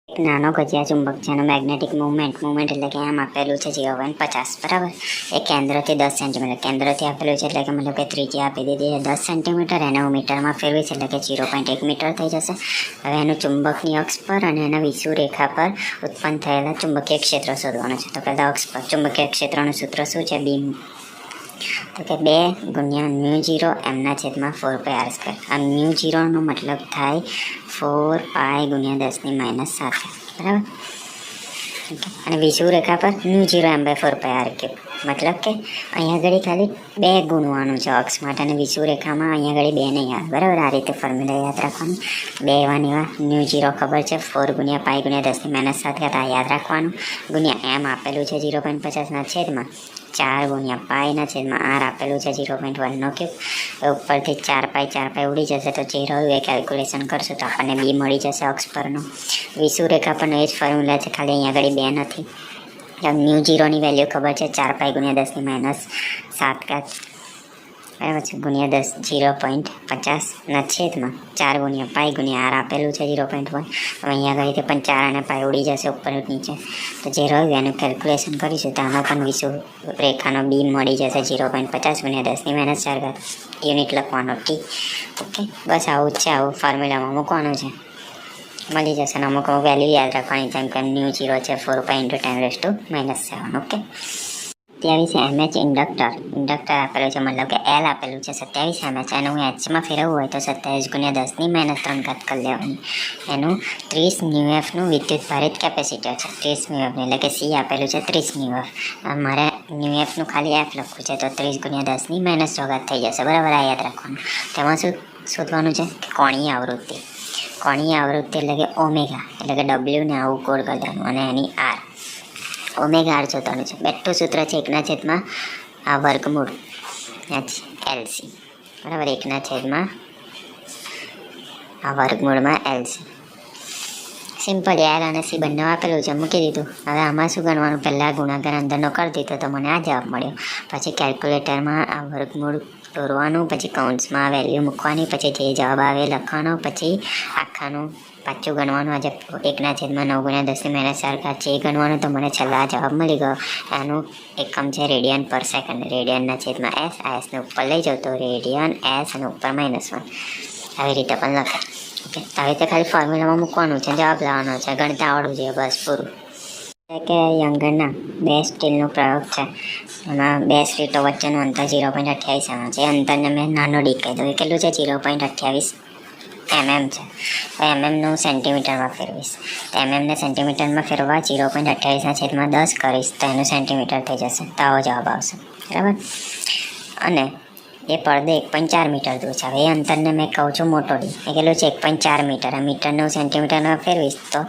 એક નાનો ગજિયા ચુંબક છે એનો મેગ્નેટિક મુવમેન્ટ એટલે કે આમ આપેલું છે 0.50 બરાબર. એ કેન્દ્રથી 10 સેન્ટીમીટર કેન્દ્રથી આપેલું છે એટલે કે મતલબ કે ત્રિજ્યા આપી દીધી છે 10 સેન્ટીમીટર. એને હું મીટરમાં ફેરવીશ એટલે કે 0.1 મીટર થઈ જશે. હવે એનું ચુંબકની અક્ષ પર અને એના વિષુવરેખા પર ઉત્પન્ન થયેલા ચુંબકીય ક્ષેત્ર શોધવાનું છે. તો પહેલાં અક્ષ પર ચુંબકીય ક્ષેત્રનું સૂત્ર શું છે? બીમ તો કે 2 ગુણ્યા μ0 m/4πr². આ μ0નો મતલબ થાય 4π ગુણ્યા 10⁻⁷ બરાબર. અને વિષુવરેખા પર μ0 m/4πr³ મતલબ કે અહીંયા આગળ ખાલી 2 ગુણવાનું છે અક્ષ માટે અને વિષુવરેખામાં અહીંયા આગળ 2 નહીં આવે બરાબર. આ રીતે ફોર્મ્યુલા યાદ રાખવાનું. 2 એવા μ0 ખબર છે 4 ગુણ્યા π ગુણ્યા 10⁻⁷ આ યાદ રાખવાનું. ગુણ્યા m આપેલું છે 0.50 છેદમાં 4 ગુણ્યા પાઈના છેદમાં r આપેલું છે 0.1 ક્યુબ. ઉપરથી 4π ઉડી જશે તો જે રહ્યું એ કેલ્ક્યુલેશન કરશું તો આપણને બી મળી જશે અક્ષ પરનો. વિષુવરેખા પરનો એ જ ફોર્મ્યુલા છે, ખાલી અહીંયા આગળ 2 નથી. μ0ની વેલ્યુ ખબર છે 4π ગુણ્યા 10⁻⁷ બરાબર છે ગુણ્યા 10 0.50 છેદમાં 4 ગુણ્યા પાઈ ગુણ્યા r આપેલું છે 0.1. હવે અહીંયા આગળ પણ 4 અને પાઈ ઉડી જશે ઉપર નીચે તો જે રહ્યું એનું કેલ્ક્યુલેશન કરીશું તો આમાં પણ વિષુવરેખાનો બીમ મળી જશે 0.50 ગુણ્યા 10⁻⁴ યુનિટ લખવાનો ટી. ઓકે, બસ આવું જ છે. આવું ફોર્મ્યુલામાં મૂકવાનું છે, મળી જશે. અને અમુક વેલ્યુ યાદ રાખવાની જેમ કે μ0 છે 4π × 10⁻⁷. ઓકે, 27 mH ઇન્ડક્ટર આપેલું છે મતલબ કે L આપેલું છે 27 mH. એનું એચમાં ફેરવવું હોય તો 27 ગુણ્યા 10⁻³ કરી લેવાની. એનું 30 μFનું વિદ્યુત ભારિત કેપેસિટર છે 30 μF એટલે કે C આપેલું છે 30 μF. મારે μFનું ખાલી F લખવું છે તો 30 ગુણ્યા 10⁻⁴ થઈ જશે બરાબર. આ યાદ રાખવાનું. તેમાં શું શોધવાનું છે? કોણીય આવૃત્તિ. કોણીય આવૃત્તિ એટલે કે ઓમેગા એટલે કે W ને આવું કોડ કરી દેવાનું અને એની R ઓમેગા r જોતાનું છે. બેઠું સૂત્ર છે 1/આ વર્ગમૂળ LC બરાબર. 1/આ વર્ગમૂળમાં LC. સિમ્પલ. L અને C બંને આપેલું છે, મૂકી દીધું. હવે આમાં શું ગણવાનું? પહેલાં ગુણાકાર અંદરનો કરી દીધો તો મને આ જવાબ મળ્યો. પછી કેલ્ક્યુલેટરમાં આ વર્ગમૂળ દોરવાનું, પછી કૌંસમાં વેલ્યુ મૂકવાની, પછી જે જવાબ આવે લખવાનો, પછી આખાનું પાછું ગણવાનું. આજે 1/9 ગુણ્યા 10⁻⁴ છે એ ગણવાનું તો મને છેલ્લા જવાબ મળી ગયો. એનું એકમ છે રેડિયન પર સેકન્ડ. રેડિયનના છેદમાં S. આ Sને ઉપર લઈ જાઉં તો રેડિયન S અને ઉપર -1. આવી રીતે પણ લખે. ઓકે, આવી રીતે ખાલી ફોર્મ્યુલામાં મૂકવાનું છે, જવાબ લાવવાનો છે, ગણતા આવડવું જોઈએ, બસ પૂરું. કે યંગરના 2 સ્ટીલનો પ્રયોગ છે. એમાં 2 સ્લીટો વચ્ચેનું અંતર 0.28 mm છે. એ અંતરને મેં નાનો ડી કહી દઉં. એ કેટલું છે? 0.28 mm છે. હવે mmનું સેન્ટીમીટરમાં ફેરવીશ તો mmને સેન્ટીમીટરમાં ફેરવવા 0.28/10 કરીશ તો એનું સેન્ટીમીટર થઈ જશે. તો આવો જવાબ આવશે બરાબર. અને એ પડદે 1.4 મીટર દૂર છે. હવે એ અંતરને મેં કહું છું મોટો ડી. એ કેટલું છે? 1.4 મીટર. આ મીટરનું સેન્ટીમીટરમાં ફેરવીશ તો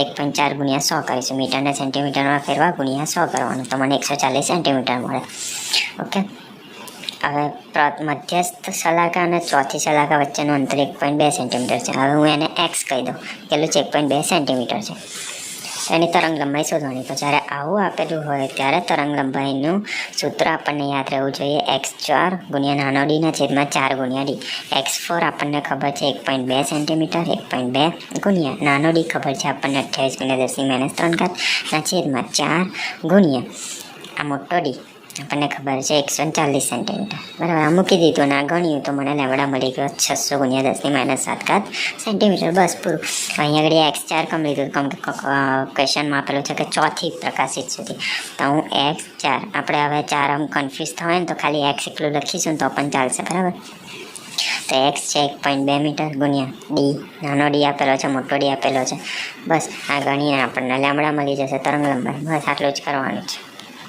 1.4 ગુણ્યા 100 કરીશું. મીટરને સેન્ટીમીટરમાં ફેરવા ગુણ્યા 100 કરવાનું તો મને 140 સેન્ટીમીટર મળે. ઓકે, હવે મધ્યસ્થ શલાકા અને ચોથી શલાકા વચ્ચેનું અંતર 1.2 સેન્ટીમીટર છે. હવે હું એને x કહી દઉં. કેટલું છે? 1.2 સેન્ટીમીટર છે. એની તરંગ લંબાઈ શોધવાની. તો જ્યારે આવું આપેલું હોય ત્યારે તરંગ લંબાઈનું સૂત્ર આપણને યાદ રહેવું જોઈએ. x4 ગુણ્યા નાનો ડીના છેદમાં 4 ગુણ્યા ડી. x4 આપણને ખબર છે 1.2 સેન્ટીમીટર. 1.2 ગુણ્યા નાનો ડી ખબર છે આપણને 28 ગુણ્યા 10⁻³ ના છેદમાં 4 ગુણ્યા આ મોટો ડી આપણને ખબર છે 140 સેન્ટીમીટર બરાબર. આ મૂકી દીધું ના ગણ્યું તો મને લેવડા મળી ગયો 600 ગુણ્યા 10⁻⁷ સેન્ટીમીટર. બસ પૂરું. અહીંયા આગળ x4 કમ લીધું કેમ કે ક્વેશ્ચનમાં આપેલું છે કે ચોથી પ્રકાશિત સુધી. તો હું x4 આપણે હવે 4 આમ કન્ફ્યુઝ થવાય ને તો ખાલી x એકલું લખીશું તો પણ ચાલશે બરાબર. તો x છે 1.2 મીટર ગુણ્યા ડી. નાનો ડી આપેલો છે, મોટો ડી આપેલો છે. બસ આ ગણીએ આપણને લેમડા મળી જશે તરંગ લંબાઈ. બસ આટલું જ કરવાનું છે.